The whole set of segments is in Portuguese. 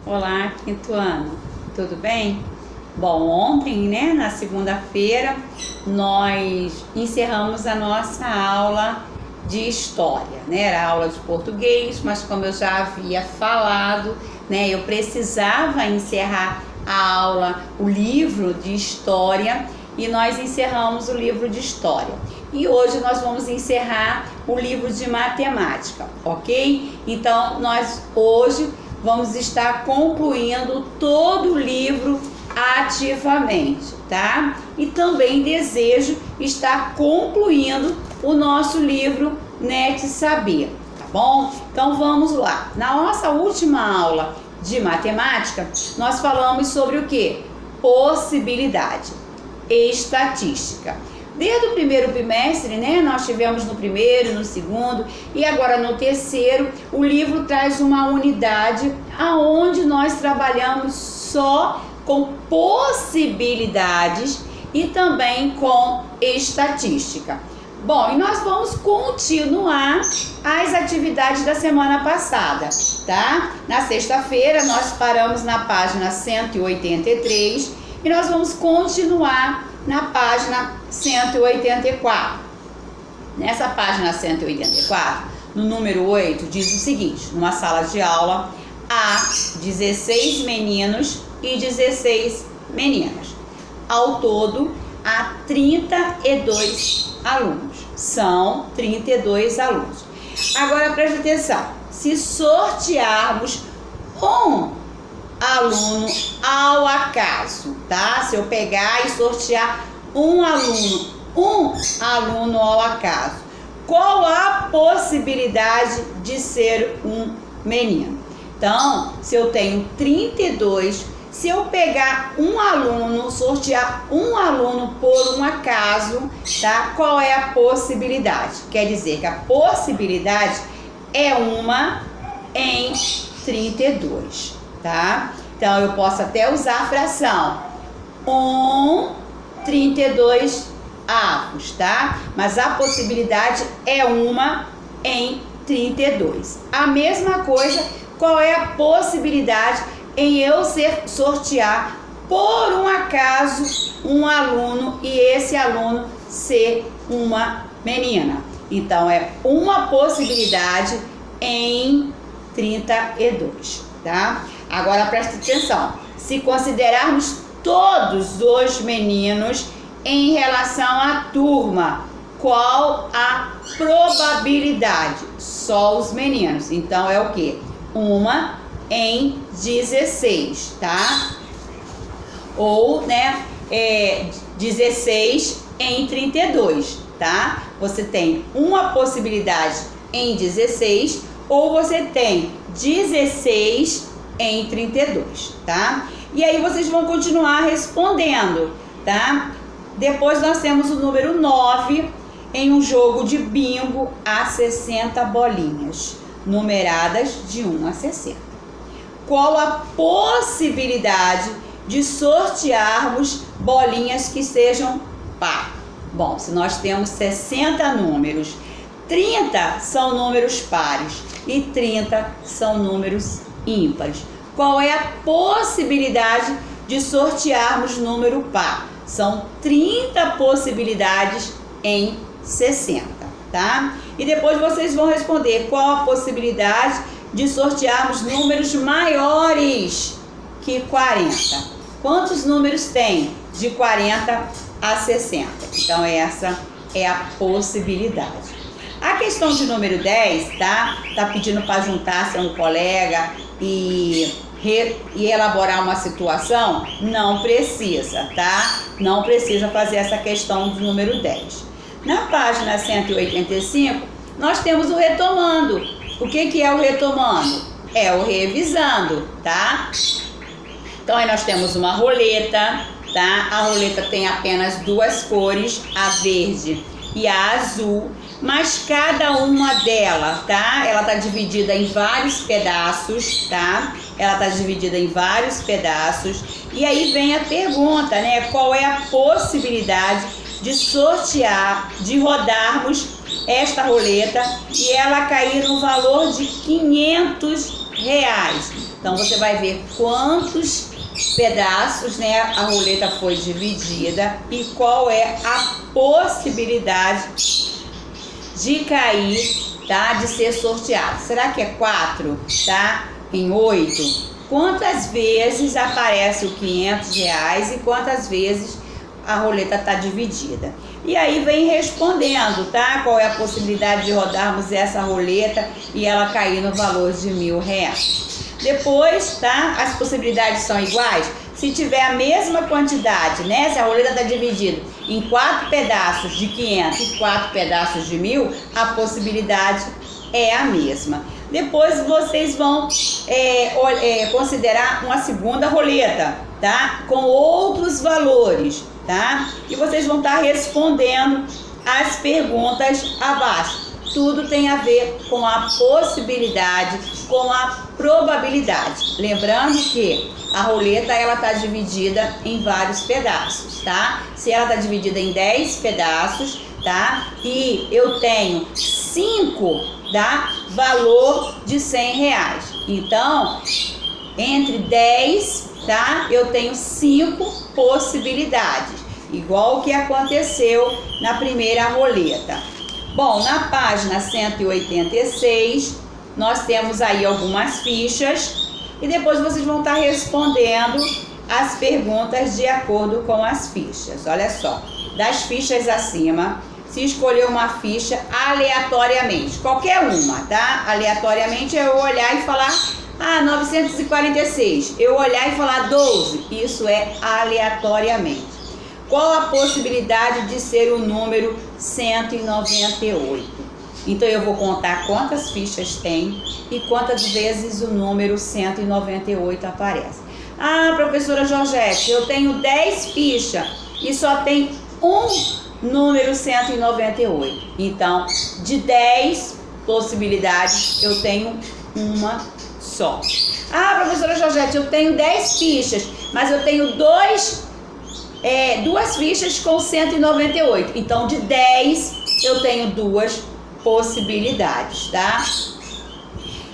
Olá, quinto ano, tudo bem? Bom, ontem, na segunda-feira, nós encerramos a nossa aula de história, Era a aula de português, mas como eu já havia falado, eu precisava encerrar a aula, o livro de história, e nós encerramos o livro de história. E hoje nós vamos encerrar o livro de matemática, ok? Então, nós hoje vamos estar concluindo todo o livro ativamente, tá? E também desejo estar concluindo o nosso livro NET Saber, tá bom? Então vamos lá. Na nossa última aula de matemática, nós falamos sobre o que? Possibilidade, estatística. Desde o primeiro bimestre, nós tivemos no primeiro, no segundo e agora no terceiro, o livro traz uma unidade aonde nós trabalhamos só com possibilidades e também com estatística. Bom, e nós vamos continuar as atividades da semana passada, tá? Na sexta-feira nós paramos na página 183 e nós vamos continuar na página 184. Nessa página 184, no número 8, diz o seguinte: numa sala de aula há 16 meninos e 16 meninas. Ao todo, há 32 alunos. São 32 alunos. Agora preste atenção: se sortearmos um aluno ao acaso, tá? Se eu pegar e sortear um aluno ao acaso, qual a possibilidade de ser um menino? Então, se eu tenho 32, se eu pegar um aluno, sortear um aluno por um acaso, tá? Qual é a possibilidade? Quer dizer que a possibilidade é uma em 32. Tá? Então, eu posso até usar a fração 32 avos, tá? Mas a possibilidade é uma em 32. A mesma coisa, qual é a possibilidade em eu sortear por um acaso um aluno e esse aluno ser uma menina? Então, é uma possibilidade em 32, tá? Agora preste atenção: se considerarmos todos os meninos em relação à turma, qual a probabilidade? Só os meninos. Então é o que? Uma em 16, tá? Ou, 16 em 32, tá? Você tem uma possibilidade em 16 ou você tem 16 em 32, tá? E aí vocês vão continuar respondendo, tá? Depois nós temos o número 9 em um jogo de bingo a 60 bolinhas, numeradas de 1 a 60. Qual a possibilidade de sortearmos bolinhas que sejam par? Bom, se nós temos 60 números, 30 são números pares e 30 são números ímpares. Qual é a possibilidade de sortearmos número par? São 30 possibilidades em 60, tá? E depois vocês vão responder qual a possibilidade de sortearmos números maiores que 40. Quantos números tem de 40 a 60? Então essa é a possibilidade. A questão de número 10, tá pedindo para juntar-se a um colega e elaborar uma situação? Não precisa, tá? Não precisa fazer essa questão do número 10. Na página 185, nós temos o retomando. O que é o retomando? É o revisando, tá? Então aí nós temos uma roleta, tá? A roleta tem apenas duas cores, a verde e a azul, mas cada uma delas, tá? Ela tá dividida em vários pedaços, tá? Ela tá dividida em vários pedaços. E aí vem a pergunta, Qual é a possibilidade de sortear, de rodarmos esta roleta e ela cair no valor de R$500? Então você vai ver quantos pedaços, né, a roleta foi dividida e qual é a possibilidade de cair, tá, de ser sorteado. Será que é 4, tá, em 8? Quantas vezes aparece o R$500 e quantas vezes a roleta está dividida? E aí vem respondendo, tá? Qual é a possibilidade de rodarmos essa roleta e ela cair no valor de R$1.000? Depois, tá? As possibilidades são iguais. Se tiver a mesma quantidade, né? Se a roleta está dividida em 4 pedaços de 500 e 4 pedaços de 1.000, a possibilidade é a mesma. Depois vocês vão considerar uma segunda roleta, tá? Com outros valores, tá? E vocês vão estar respondendo as perguntas abaixo. Tudo tem a ver com a possibilidade, com a probabilidade. Lembrando que a roleta ela está dividida em vários pedaços, tá? Se ela está dividida em 10 pedaços, tá? E eu tenho 5, tá? Valor de R$100. Então, entre 10, tá? Eu tenho 5 possibilidades, igual o que aconteceu na primeira roleta. Bom, na página 186, nós temos aí algumas fichas e depois vocês vão estar respondendo as perguntas de acordo com as fichas. Olha só, das fichas acima, se escolher uma ficha aleatoriamente, qualquer uma, tá? Aleatoriamente é eu olhar e falar, 946, eu olhar e falar 12, isso é aleatoriamente. Qual a possibilidade de ser o número 198? Então eu vou contar quantas fichas tem e quantas vezes o número 198 aparece. Professora Georgette, eu tenho 10 fichas e só tem um número 198. Então, de 10 possibilidades, eu tenho uma só. Professora Georgette, eu tenho 10 fichas, mas eu tenho duas fichas com 198. Então, de 10, eu tenho 2 possibilidades, tá?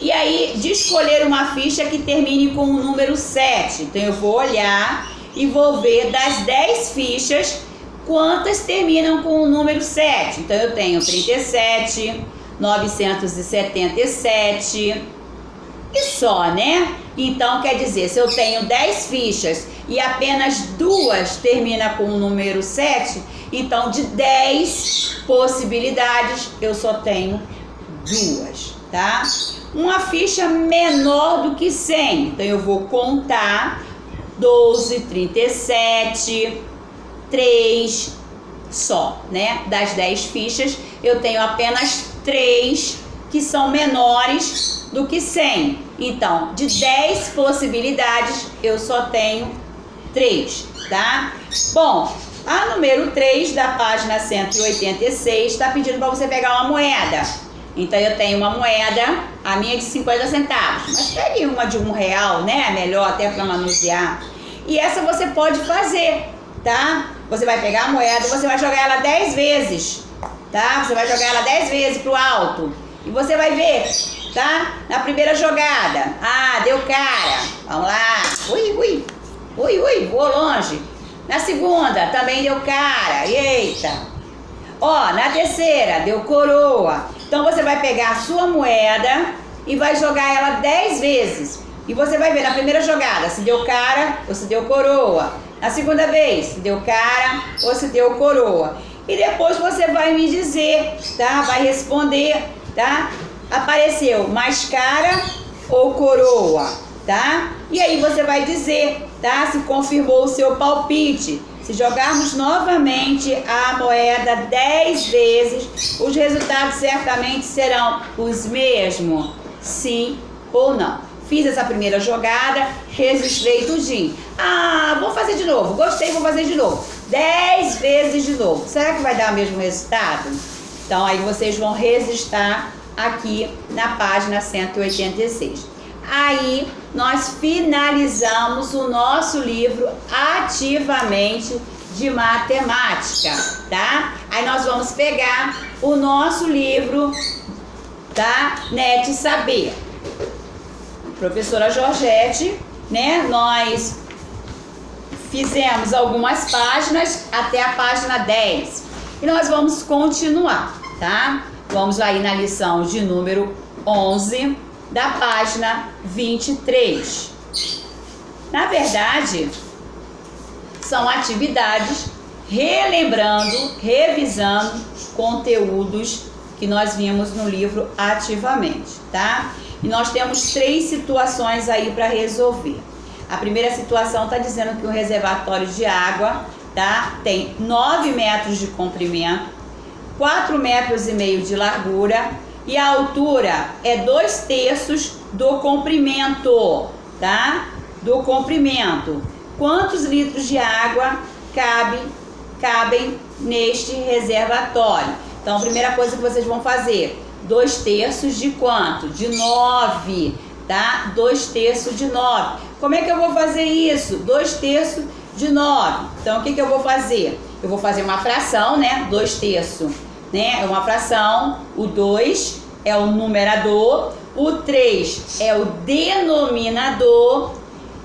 E aí, de escolher uma ficha que termine com o número 7. Então, eu vou olhar e vou ver das 10 fichas, quantas terminam com o número 7. Então, eu tenho 37, 977 e só, né? Então, quer dizer, se eu tenho 10 fichas e apenas 2 termina com o número 7, então de 10 possibilidades eu só tenho 2, tá? Uma ficha menor do que 100, então eu vou contar 12, 37, 3 só, né? Das 10 fichas eu tenho apenas 3 que são menores do que 100. Então, de 10 possibilidades, eu só tenho 3, tá? Bom, a número 3 da página 186 está pedindo para você pegar uma moeda. Então, eu tenho uma moeda, a minha é de 50 centavos, mas pegue uma de R$1, né? Melhor até para manusear. E essa você pode fazer, tá? Você vai pegar a moeda e você vai jogar ela 10 vezes, tá? Você vai jogar ela 10 vezes pro alto. E você vai ver, tá? Na primeira jogada, deu cara. Vamos lá. Ui, voou longe. Na segunda, também deu cara. Eita. Na terceira, deu coroa. Então, você vai pegar a sua moeda e vai jogar ela 10 vezes. E você vai ver na primeira jogada se deu cara ou se deu coroa. Na segunda vez, se deu cara ou se deu coroa. E depois você vai me dizer, tá? Vai responder, tá? Apareceu mais cara ou coroa, tá? E aí você vai dizer, tá? Se confirmou o seu palpite. Se jogarmos novamente a moeda 10 vezes, os resultados certamente serão os mesmos, sim ou não. Fiz essa primeira jogada, registrei tudinho. Vou fazer de novo. Gostei, vou fazer de novo. 10 vezes de novo. Será que vai dar o mesmo resultado? Então, aí vocês vão registrar aqui na página 186. Aí, nós finalizamos o nosso livro Ativamente de Matemática, tá? Aí, nós vamos pegar o nosso livro, tá? NET Saber. professora Georgette, né, nós fizemos algumas páginas até a página 10 e nós vamos continuar, tá? Vamos aí na lição de número 11 da página 23. Na verdade, são atividades relembrando, revisando conteúdos que nós vimos no livro ativamente, tá? E nós temos 3 situações aí para resolver. A primeira situação está dizendo que o reservatório de água, tá, tem 9 metros de comprimento, 4,5 metros de largura e a altura é 2/3 do comprimento, tá? Do comprimento. Quantos litros de água cabem neste reservatório? Então, a primeira coisa que vocês vão fazer, 2/3 de quanto? De 9, tá? 2/3 de 9. Como é que eu vou fazer isso? 2/3 de 9. Então, o que eu vou fazer? Eu vou fazer uma fração, né? 2/3, né? É uma fração. O 2 é o numerador, o 3 é o denominador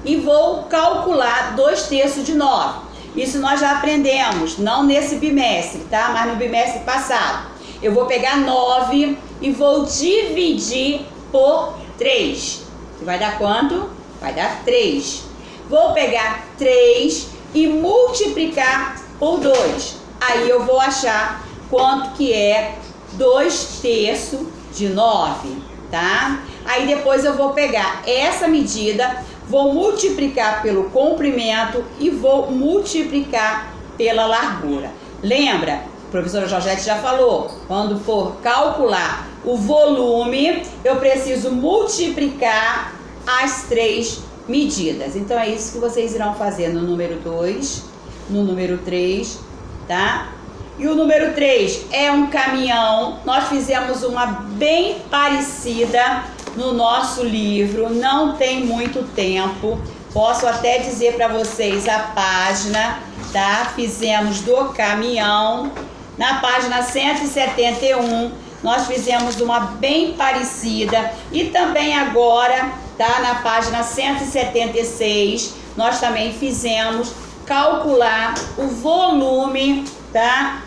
e vou calcular 2/3 de 9. Isso nós já aprendemos, não nesse bimestre, tá? Mas no bimestre passado. Eu vou pegar 9 e vou dividir por 3. Que vai dar quanto? Vai dar 3. Vou pegar 3 e multiplicar por 2. Aí eu vou achar quanto que é 2/3 de 9, tá? Aí depois eu vou pegar essa medida, vou multiplicar pelo comprimento e vou multiplicar pela largura. Lembra? A professora Georgette já falou, quando for calcular o volume, eu preciso multiplicar as 3 medidas. Então é isso que vocês irão fazer no número 2, no número 3, tá? E o número 3 é um caminhão. Nós fizemos uma bem parecida no nosso livro, não tem muito tempo. Posso até dizer para vocês a página, tá? Fizemos do caminhão. Na página 171, nós fizemos uma bem parecida. E também agora, tá? Na página 176, nós também fizemos calcular o volume, tá?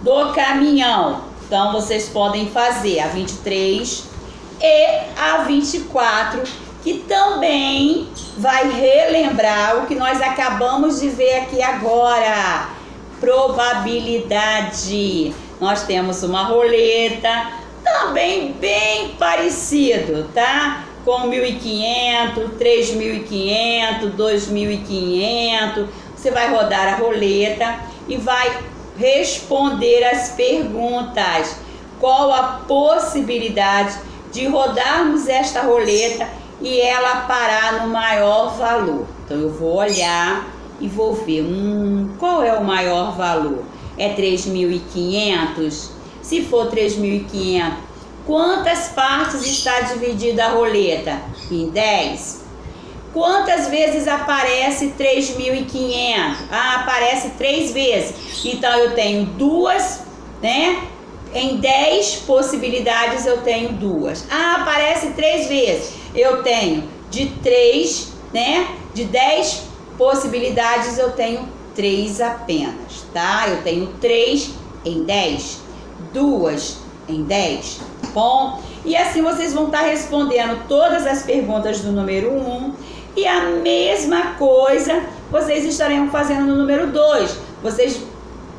Do caminhão. Então, vocês podem fazer a 23 e a 24, que também vai relembrar o que nós acabamos de ver aqui agora. Probabilidade. Nós temos uma roleta, também bem parecido, tá? Com 1.500, 3.500, 2.500. Você vai rodar a roleta e vai responder as perguntas. Qual a possibilidade de rodarmos esta roleta e ela parar no maior valor? Então eu vou olhar e vou ver, qual é o maior valor? É 3.500? Se for 3.500, quantas partes está dividida a roleta? Em 10. Quantas vezes aparece 3.500? Aparece 3 vezes. Então eu tenho 2, né? Em 10 possibilidades eu tenho 2. Aparece 3 vezes. Eu tenho de 3, né? De 10 possibilidades eu tenho 3 apenas, tá? Eu tenho 3 em 10, 2 em 10, tá bom? E assim vocês vão estar respondendo todas as perguntas do número 1 e a mesma coisa vocês estarão fazendo no número 2. Vocês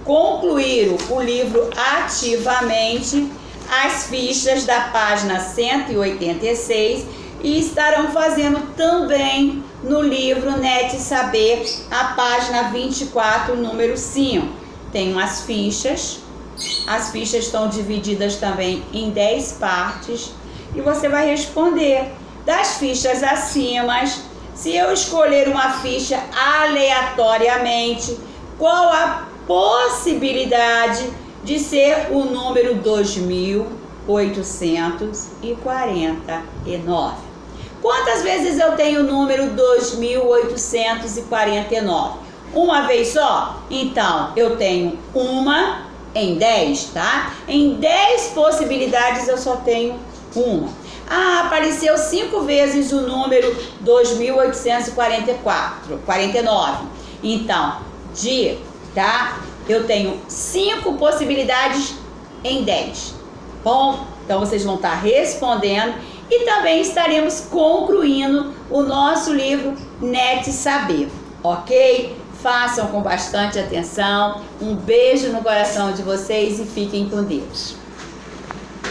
concluíram o livro ativamente, as fichas da página 186 e estarão fazendo também no livro NET Saber, a página 24, número 5. Tem umas fichas, as fichas estão divididas também em 10 partes e você vai responder das fichas acima. Se eu escolher uma ficha aleatoriamente, qual a possibilidade de ser o número 2.849? Quantas vezes eu tenho o número 2.849? Uma vez só? Então, eu tenho uma em 10, tá? Em 10 possibilidades eu só tenho uma. Apareceu 5 vezes o número 2.849. Então, eu tenho 5 possibilidades em 10. Bom, então vocês vão estar respondendo e também estaremos concluindo o nosso livro NET Saber, ok? Façam com bastante atenção. Um beijo no coração de vocês e fiquem com Deus.